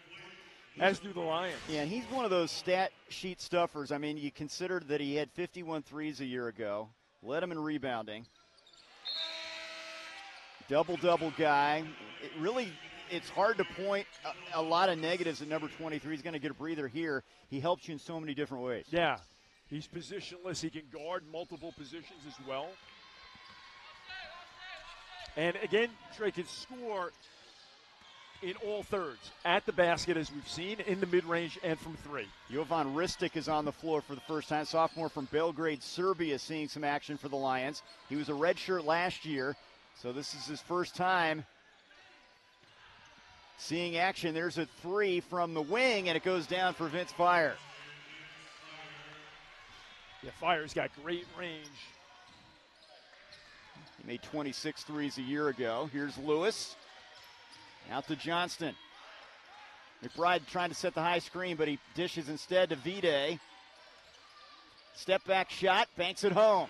as do the Lions. Yeah, and he's one of those stat sheet stuffers. I mean, you consider that he had 51 threes a year ago, led him in rebounding. Double-double guy. It's hard to point a lot of negatives at number 23. He's going to get a breather here. He helps you in so many different ways. Yeah, he's positionless. He can guard multiple positions as well. And again, Trey can score in all thirds, at the basket, as we've seen, in the mid-range and from three. Jovan Ristic is on the floor for the first time. Sophomore from Belgrade, Serbia, seeing some action for the Lions. He was a redshirt last year, so this is his first time seeing action. There's a three from the wing, and it goes down for Vince Fire. Yeah, Fire's got great range. He made 26 threes a year ago. Here's Lewis. Out to Johnston. McBride trying to set the high screen, but he dishes instead to Vide. Step back shot, banks it home.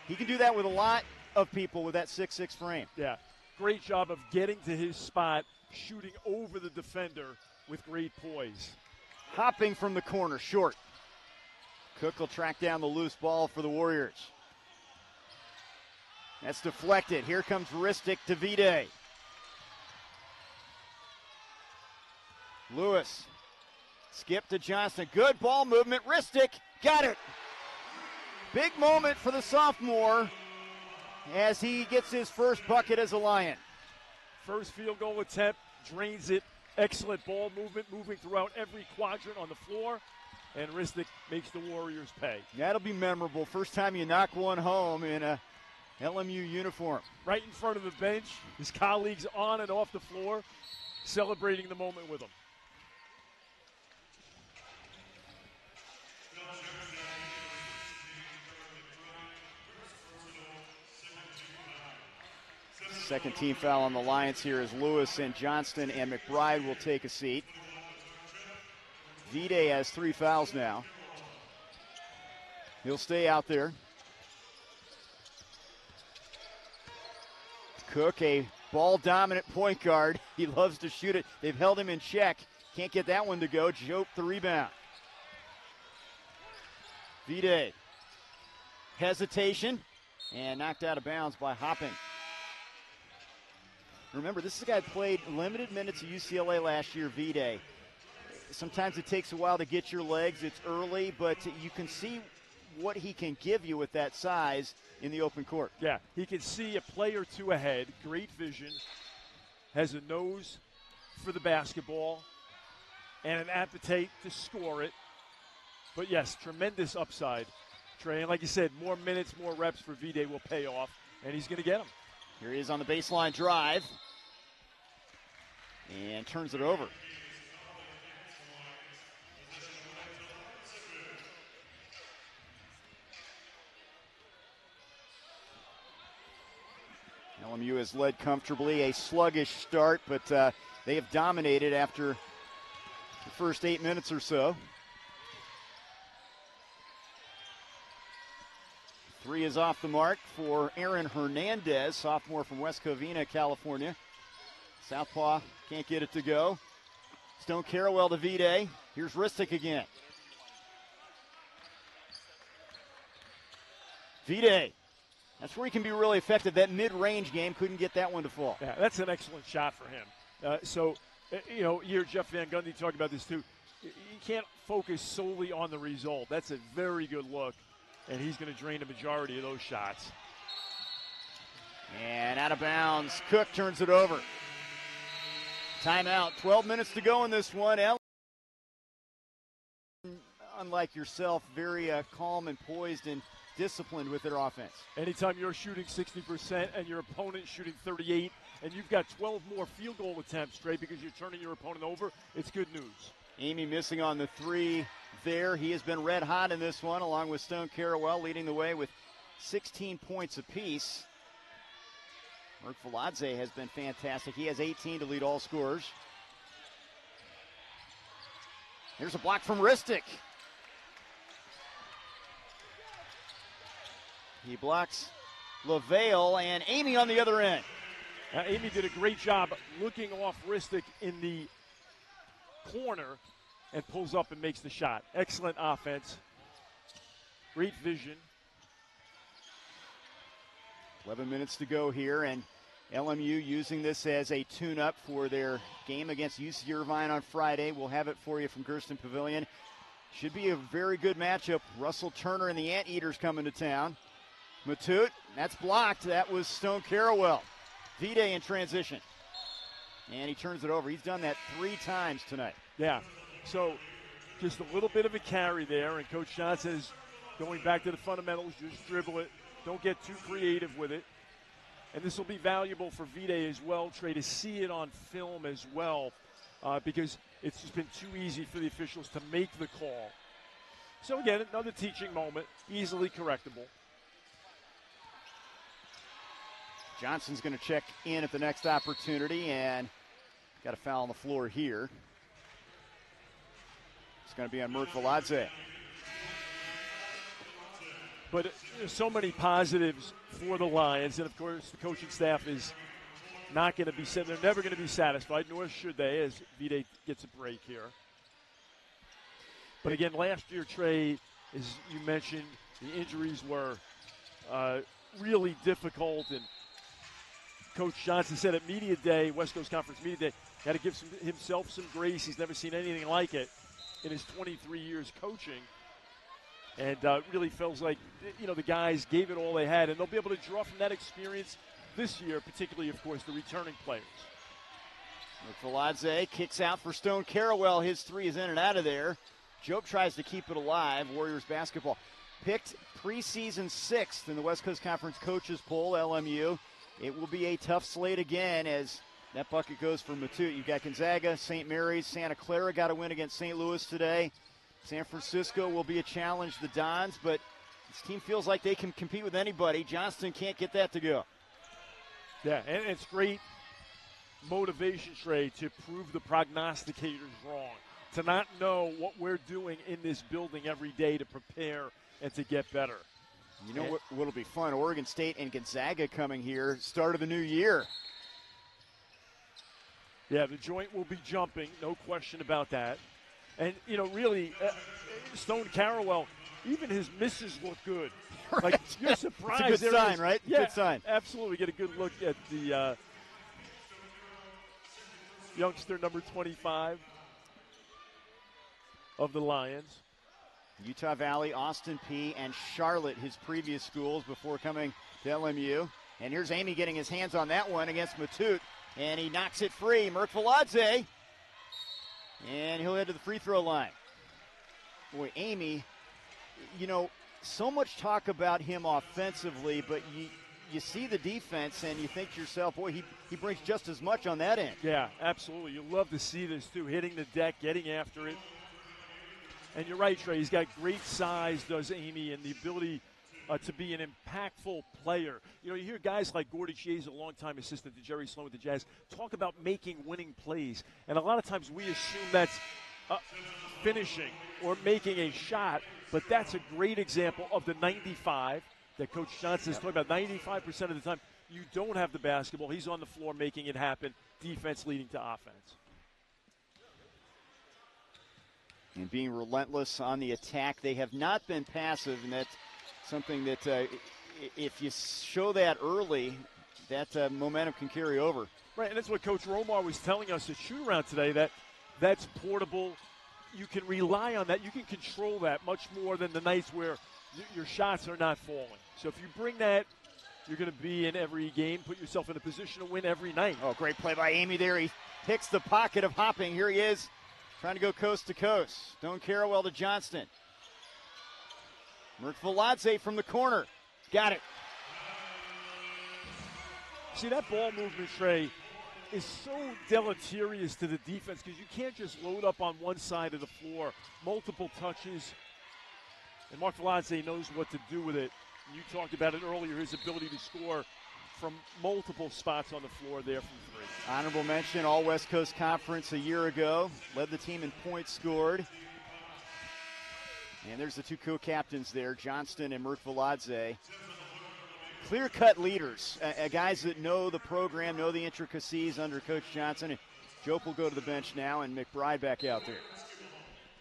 He can do that with a lot of people with that 6'6" frame. Yeah, great job of getting to his spot, shooting over the defender with great poise. Hopping from the corner, short. Cook will track down the loose ball for the Warriors. That's deflected. Here comes Ristic to Vide. Lewis, skip to Johnson. Good ball movement. Ristic got it. Big moment for the sophomore as he gets his first bucket as a Lion. First field goal attempt, drains it. Excellent ball movement, moving throughout every quadrant on the floor. And Ristic makes the Warriors pay. That'll be memorable. First time you knock one home in a LMU uniform. Right in front of the bench, his colleagues on and off the floor, celebrating the moment with him. Second team foul on the Lions here as Lewis and Johnston and McBride will take a seat. Vide has 3 fouls now. He'll stay out there. Cook, a ball-dominant point guard. He loves to shoot it. They've held him in check. Can't get that one to go. Jope the rebound. Vide. Hesitation. And knocked out of bounds by Hopping. Remember, this is a guy who played limited minutes at UCLA last year, Vide. Sometimes it takes a while to get your legs. It's early, but you can see what he can give you with that size in the open court. Yeah, he can see a play or two ahead. Great vision. Has a nose for the basketball and an appetite to score it. But, yes, tremendous upside, Trey. And like you said, more minutes, more reps for Vide will pay off, and he's going to get them. Here he is on the baseline drive and turns it over. LMU has led comfortably, a sluggish start, but they have dominated after first 8 minutes or so. 3 is off the mark for Aaron Hernandez, sophomore from West Covina, California. Southpaw can't get it to go. Stone Carawell to Vide. Here's Ristic again. Vide. That's where he can be really effective. That mid-range game, couldn't get that one to fall. Yeah, that's an excellent shot for him. You hear Jeff Van Gundy talk about this too. You can't focus solely on the result. That's a very good look, and he's going to drain the majority of those shots. And out of bounds. Cook turns it over. Timeout. 12 minutes to go in this one. Unlike yourself, very calm and poised and disciplined with their offense. Anytime you're shooting 60% and your opponent's shooting 38, and you've got 12 more field goal attempts, Trey, because you're turning your opponent over, it's good news. Amy missing on the 3 there. He has been red hot in this one, along with Stone Carawell leading the way with 16 points apiece. Merck Veladze has been fantastic. He has 18 to lead all scorers. Here's a block from Ristic. He blocks LaVale, and Amy on the other end. Amy did a great job looking off Ristic in the corner and pulls up and makes the shot. Excellent offense. Great vision. 11 minutes to go here, and LMU using this as a tune-up for their game against UC Irvine on Friday. We'll have it for you from Gersten Pavilion. Should be a very good matchup. Russell Turner and the Anteaters coming to town. Matute, that's blocked. That was Stone Carawell. Vide in transition. And he turns it over. He's done that 3 times tonight. Yeah, so just a little bit of a carry there, and Coach Johnson is going back to the fundamentals. Just dribble it. Don't get too creative with it. And this will be valuable for Vide as well, Trey, to see it on film as well, because it's just been too easy for the officials to make the call. So again, another teaching moment, easily correctable. Johnson's going to check in at the next opportunity, and got a foul on the floor here. It's going to be on Merck Veladze. But so many positives for the Lions, and of course the coaching staff is not going to be – they're never going to be satisfied, nor should they, as Vide gets a break here. But again, last year, Trey, as you mentioned, the injuries were really difficult, and Coach Johnson said at Media Day, West Coast Conference Media Day, he had to give himself some grace. He's never seen anything like it in his 23 years coaching. And really feels like, the guys gave it all they had, and they'll be able to draw from that experience this year, particularly, of course, the returning players. Veladze kicks out for Stone Carawell. His 3 is in and out of there. Jobe tries to keep it alive. Warriors basketball picked preseason 6th in the West Coast Conference coaches poll, LMU. It will be a tough slate again as that bucket goes for Matute. You've got Gonzaga, St. Mary's, Santa Clara got a win against St. Louis today. San Francisco will be a challenge, the Dons, but this team feels like they can compete with anybody. Johnston can't get that to go. Yeah, and it's great motivation, Trey, to prove the prognosticators wrong, to not know what we're doing in this building every day to prepare and to get better. You know what'll be fun? Oregon State and Gonzaga coming here, start of the new year. Yeah, the joint will be jumping, no question about that. And, really, Stone Carawell, even his misses look good. Right. Like, you're surprised. It's a good sign, right? Yeah, good sign. Absolutely. Get a good look at the youngster number 25 of the Lions. Utah Valley, Austin Peay, and Charlotte, his previous schools before coming to LMU. And here's Amy getting his hands on that one against Matute, and he knocks it free. Merck Veladze, and he'll head to the free throw line. Boy, Amy, so much talk about him offensively, but you see the defense and you think to yourself, boy, he brings just as much on that end. Yeah, absolutely. You love to see this, too, hitting the deck, getting after it. And you're right, Trey, he's got great size, does Amy, and the ability to be an impactful player. You hear guys like Gordy Chase, a longtime assistant to Jerry Sloan with the Jazz, talk about making winning plays. And a lot of times we assume that's finishing or making a shot, but that's a great example of the 95 that Coach Johnson is talking about. 95% of the time, you don't have the basketball. He's on the floor making it happen, defense leading to offense. And being relentless on the attack. They have not been passive, and that's something that if you show that early, that momentum can carry over. Right, and that's what Coach Romar was telling us at shoot-around today, that's portable. You can rely on that. You can control that much more than the nights where your shots are not falling. So if you bring that, you're going to be in every game, put yourself in a position to win every night. Oh, great play by Amy there. He picks the pocket of Hopping. Here he is, trying to go coast to coast. Stone Carrawell to Johnston. Merkviladze from the corner. Got it. See, that ball movement, Trey, is so deleterious to the defense because you can't just load up on one side of the floor. Multiple touches. And Merkviladze knows what to do with it. You talked about it earlier, his ability to score from multiple spots on the floor there from three. Honorable mention, All West Coast Conference a year ago. Led the team in points scored. And there's the two co-captains there, Johnston and Merkviladze. Clear-cut leaders, guys that know the program, know the intricacies under Coach Johnson. And Jope will go to the bench now, and McBride back out there.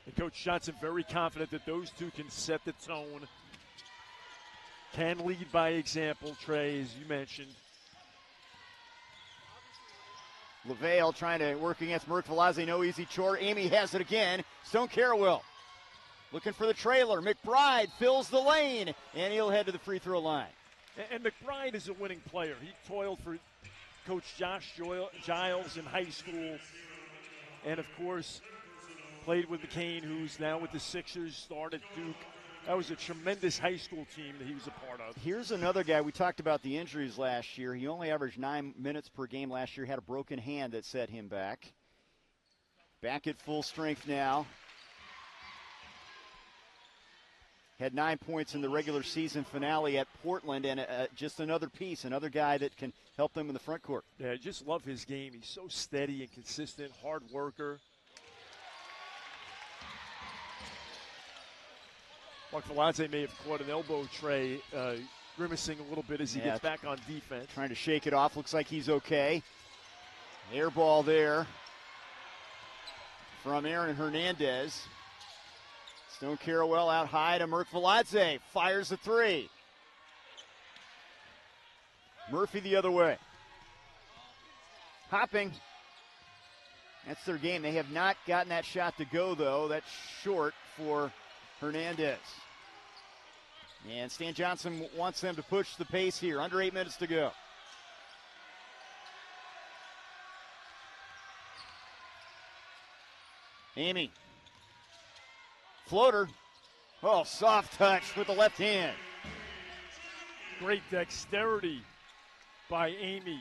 And Coach Johnson very confident that those two can set the tone, can lead by example, Trey, as you mentioned. LaVale trying to work against Merkviladze, no easy chore. Amy has it again. Stone Carrawell looking for the trailer. McBride fills the lane, and he'll head to the free throw line. And McBride is a winning player. He toiled for Coach Josh Giles in high school, and of course played with McCain, who's now with the Sixers, started Duke. That was a tremendous high school team that he was a part of. Here's another guy. We talked about the injuries last year. He only averaged 9 minutes per game last year. Had a broken hand that set him back. Back at full strength now. Had 9 points in the regular season finale at Portland, and just another piece, another guy that can help them in the front court. Yeah, I just love his game. He's so steady and consistent, hard worker. Merkviladze may have caught an elbow, Trey, grimacing a little bit as he gets back on defense. Trying to shake it off. Looks like he's okay. Air ball there from Aaron Hernandez. Stone Carrawell out high to Merkviladze. Fires a three. Murphy the other way. Hopping. That's their game. They have not gotten that shot to go, though. That's short for Hernandez. And Stan Johnson wants them to push the pace here. Under 8 minutes to go. Amy. Floater. Oh, soft touch with the left hand. Great dexterity by Amy.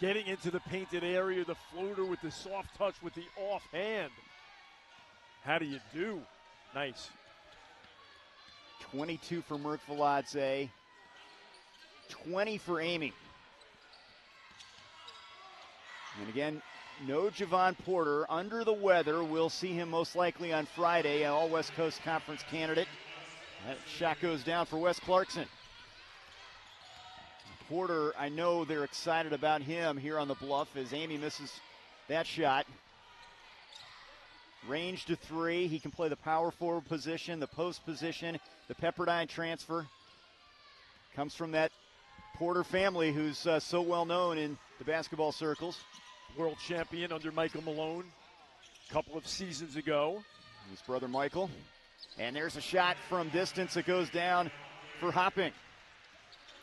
Getting into the painted area, the floater with the soft touch with the offhand. How do you do? Nice. 22 for Merkviladze. 20 for Amy. And again, no Javon Porter. Under the weather. We'll see him most likely on Friday, an All-West Coast Conference candidate. That shot goes down for Wes Clarkson. Porter, I know they're excited about him here on the bluff as Amy misses that shot. Range to three. He can play the power forward position, the post position, the Pepperdine transfer. Comes from that Porter family who's so well known in the basketball circles. World champion under Michael Malone a couple of seasons ago. His brother Michael. And there's a shot from distance that goes down for Hopping.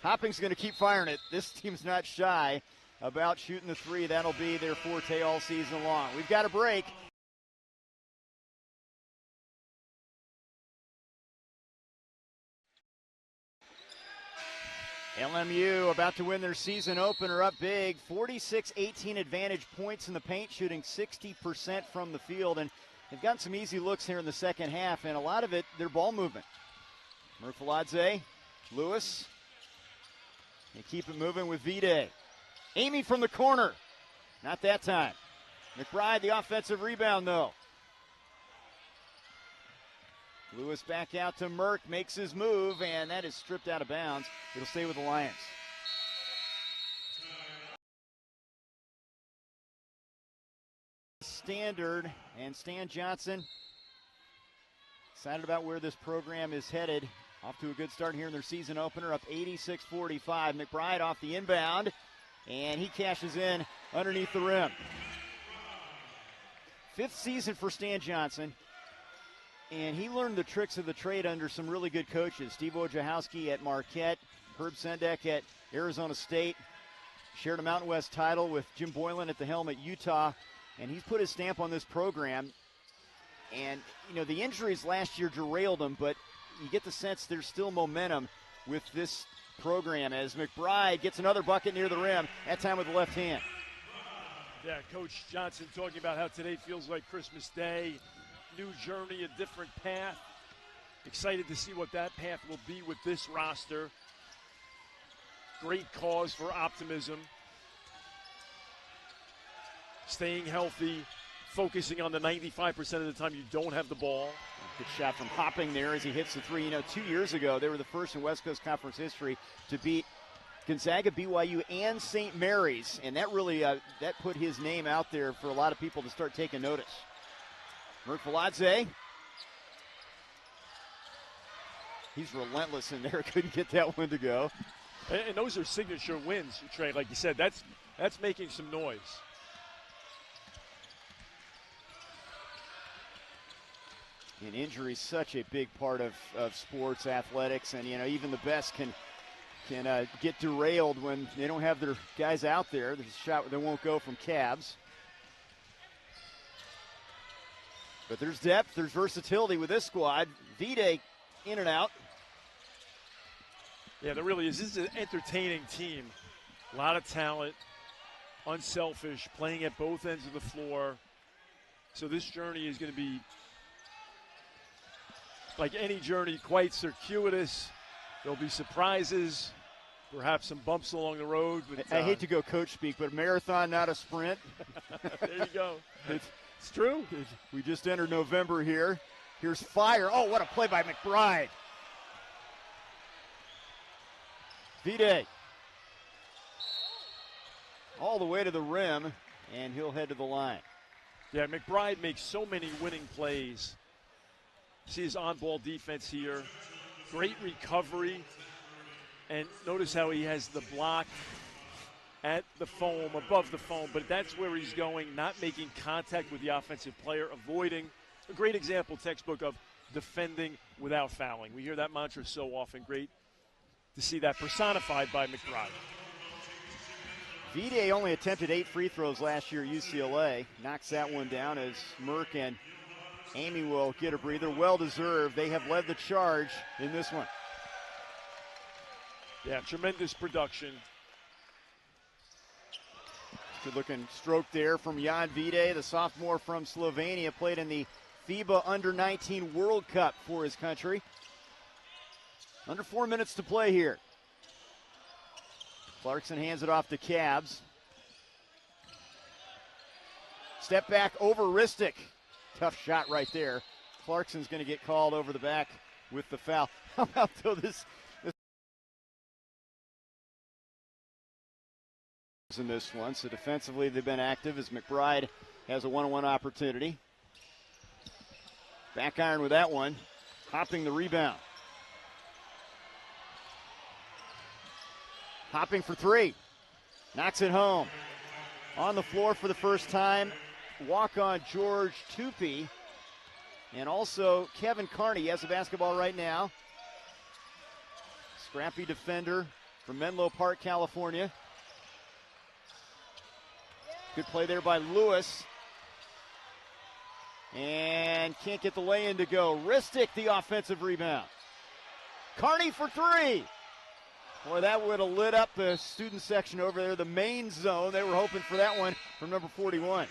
Hopping's going to keep firing it. This team's not shy about shooting the three. That'll be their forte all season long. We've got a break. LMU about to win their season opener, up big. 46-18 advantage points in the paint, shooting 60% from the field. And they've gotten some easy looks here in the second half, and a lot of it, their ball movement. Merkviladze, Lewis. They keep it moving with V-Day. Amy from the corner. Not that time. McBride, the offensive rebound, though. Lewis back out to Merck, makes his move, and that is stripped out of bounds. It'll stay with the Lions. Standard, and Stan Johnson excited about where this program is headed. Off to a good start here in their season opener, up 86-45. McBride off the inbound, and he cashes in underneath the rim. 5th season for Stan Johnson, and he learned the tricks of the trade under some really good coaches. Steve Wojciechowski at Marquette, Herb Sendek at Arizona State, shared a Mountain West title with Jim Boylan at the helm at Utah, and he's put his stamp on this program. And, you know, the injuries last year derailed him, but you get the sense there's still momentum with this program as McBride gets another bucket near the rim, that time with the left hand. Yeah, Coach Johnson talking about how today feels like Christmas Day, new journey, a different path. Excited to see what that path will be with this roster. Great cause for optimism. Staying healthy, focusing on the 95% of the time you don't have the ball. Good shot from Hopping there as he hits the three. You know, 2 years ago, they were the first in West Coast Conference history to beat Gonzaga, BYU, and St. Mary's, and that really that put his name out there for a lot of people to start taking notice. Merkvaladze, he's relentless in there. Couldn't get that one to go. And those are signature wins, Trey. Like you said, that's making some noise. And injury is such a big part of sports athletics, and you know even the best can get derailed when they don't have their guys out there. There's a shot that won't go from Cavs. But there's depth, there's versatility with this squad. Vide in and out. Yeah, there really is. This is an entertaining team. A lot of talent, unselfish, playing at both ends of the floor. So this journey is going to be, like any journey, quite circuitous. There'll be surprises, perhaps some bumps along the road. But, I hate to go coach speak, but a marathon, not a sprint. There you go. It's true. We just entered November here. Here's fire. Oh, what a play by McBride. Vide. All the way to the rim, and he'll head to the line. Yeah, McBride makes so many winning plays. See his on-ball defense here. Great recovery. And notice how he has the block at the foam, above the foam, but that's where he's going, not making contact with the offensive player, avoiding. A great example, textbook, of defending without fouling. We hear that mantra so often. Great to see that personified by McBride. Vide only attempted 8 free throws last year at UCLA. Knocks that one down as Merck and Amy will get a breather. Well-deserved. They have led the charge in this one. Yeah, tremendous production. Good-looking stroke there from Jan Vide, the sophomore from Slovenia, played in the FIBA Under-19 World Cup for his country. Under 4 minutes to play here. Clarkson hands it off to Cavs. Step back over Ristic. Tough shot right there. Clarkson's going to get called over the back with the foul. How about though this in this one? So defensively they've been active as McBride has a one-on-one opportunity. Back iron with that one. Hopping the rebound. Hopping for three. Knocks it home. On the floor for the first time, walk-on George Tupi. And also Kevin Carney. He has the basketball right now. Scrappy defender from Menlo Park, California. Good play there by Lewis. And can't get the lay-in to go. Ristic the offensive rebound. Carney for three. Boy, that would have lit up the student section over there, the main zone. They were hoping for that one from number 41.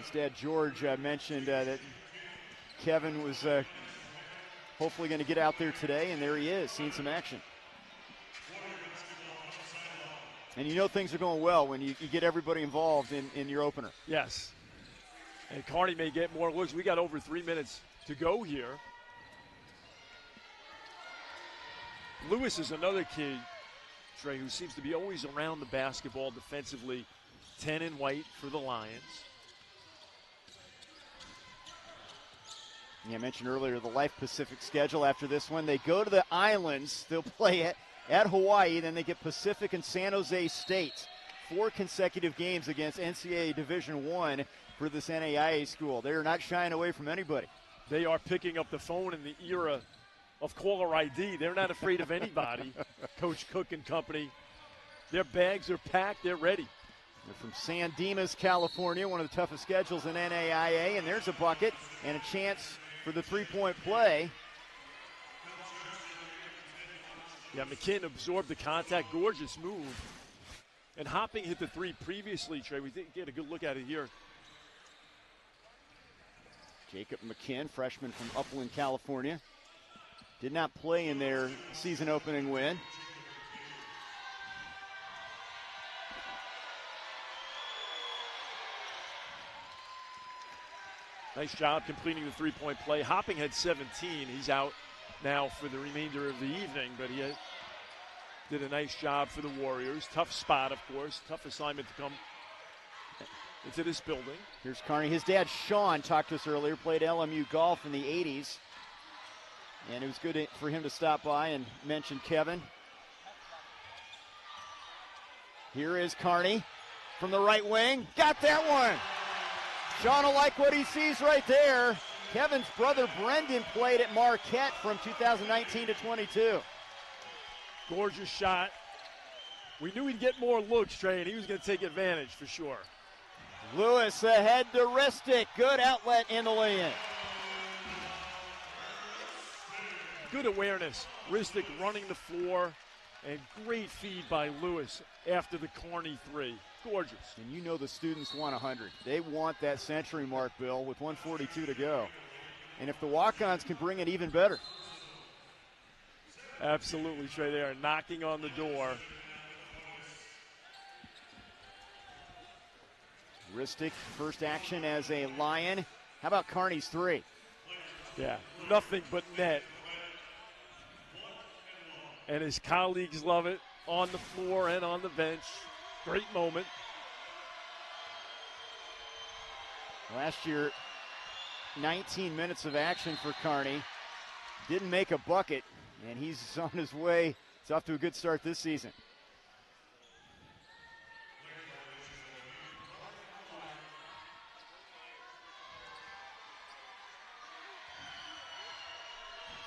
Instead, George mentioned that Kevin was hopefully going to get out there today, and there he is, seeing some action. And you know things are going well when you get everybody involved in your opener. Yes. And Carney may get more looks. We got over 3 minutes to go here. Lewis is another kid, Trey, who seems to be always around the basketball defensively. 10 in white for the Lions. Yeah, I mentioned earlier the Life Pacific schedule after this one. They go to the islands. They'll play at Hawaii. Then they get Pacific and San Jose State. 4 consecutive games against NCAA Division I for this NAIA school. They're not shying away from anybody. They are picking up the phone in the era of caller ID. They're not afraid of anybody. Coach Cook and company. Their bags are packed. They're ready. They're from San Dimas, California, one of the toughest schedules in NAIA. And there's a bucket and a chance for the three-point play. Yeah, McKinn absorbed the contact. Gorgeous move. And Hopping hit the three previously, Trey. We didn't get a good look at it here. Jacob McKinn, freshman from Upland, California. Did not play in their season opening win. Nice job completing the three-point play. Hopping had 17. He's out now for the remainder of the evening, but he did a nice job for the Warriors. Tough spot, of course. Tough assignment to come into this building. Here's Carney. His dad, Sean, talked to us earlier, played LMU golf in the 80s. And it was good for him to stop by and mention Kevin. Here is Carney from the right wing. Got that one. Sean will like what he sees right there. Kevin's brother Brendan played at Marquette from 2019 to 22. Gorgeous shot. We knew he'd get more looks, Trey, and he was going to take advantage for sure. Lewis ahead to Ristic. Good outlet in the lay-in. Good awareness. Ristic running the floor, and great feed by Lewis after the Carney three. Gorgeous. And you know the students want 100. They want that century mark, Bill, with 142 to go. And if the walk-ons can bring it, even better. Absolutely, Trey. They are knocking on the door. Ristic, first action as a Lion. How about Carney's three? Yeah, nothing but net. And his colleagues love it on the floor and on the bench. Great moment. Last year, 19 minutes of action for Carney. Didn't make a bucket, and he's on his way. It's off to a good start this season.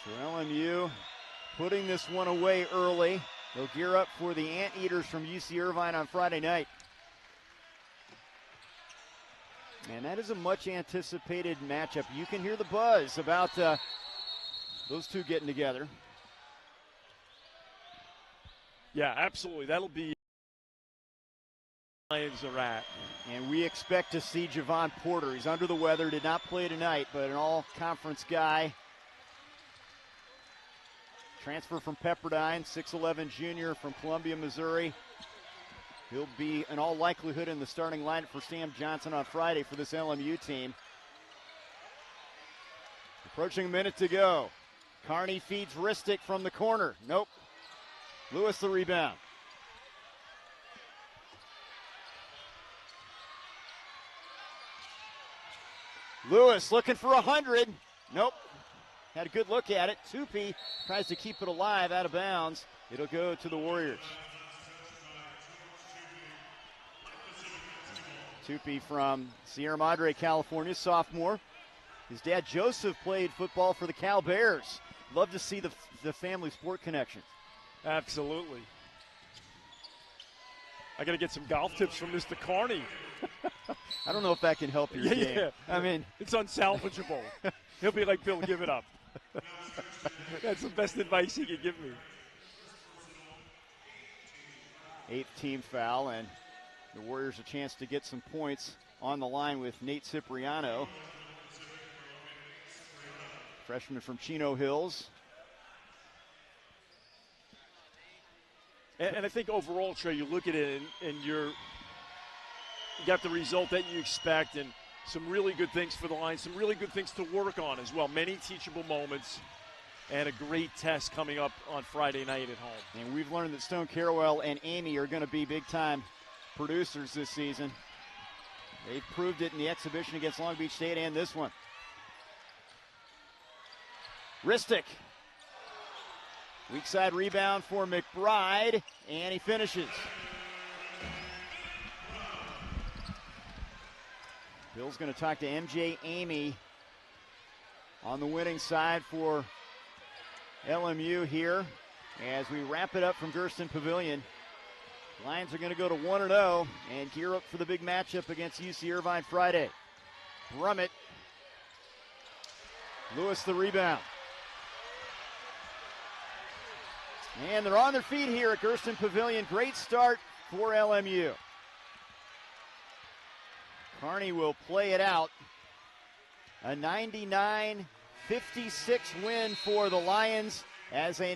So LMU putting this one away early. They'll gear up for the Anteaters from UC Irvine on Friday night. And that is a much anticipated matchup. You can hear the buzz about those two getting together. Yeah, absolutely. That'll be Lions are at. And we expect to see Javon Porter. He's under the weather, did not play tonight, but an all-conference guy. Transfer from Pepperdine, 6'11 junior from Columbia, Missouri. He'll be, in all likelihood, in the starting lineup for Sam Johnson on Friday for this LMU team. Approaching a minute to go. Carney feeds Ristic from the corner. Nope. Lewis the rebound. Lewis looking for 100. Nope. Had a good look at it. Tupi tries to keep it alive, out of bounds. It'll go to the Warriors. Tupi from Sierra Madre, California, sophomore. His dad, Joseph, played football for the Cal Bears. Love to see the family sport connection. Absolutely. I got to get some golf tips from Mr. Carney. I don't know if that can help your game. Yeah. I mean, it's unsalvageable. He'll be like, Bill, give it up. That's the best advice he could give me. 8th team foul, and the Warriors a chance to get some points on the line with Nate Cipriano, freshman from Chino Hills. And I think overall, Trey, you look at it and you got the result that you expect, and some really good things for the Lions, some really good things to work on as well. Many teachable moments and a great test coming up on Friday night at home. And we've learned that Stone Carrawell and Amy are going to be big-time producers this season. They've proved it in the exhibition against Long Beach State and this one. Ristic. Weak side rebound for McBride, and he finishes. Bill's going to talk to MJ Amy on the winning side for LMU here as we wrap it up from Gersten Pavilion. Lions are going to go to 1-0 and gear up for the big matchup against UC Irvine Friday. Brummett. Lewis the rebound. And they're on their feet here at Gersten Pavilion. Great start for LMU. Kearney will play it out. A 99-56 win for the Lions as they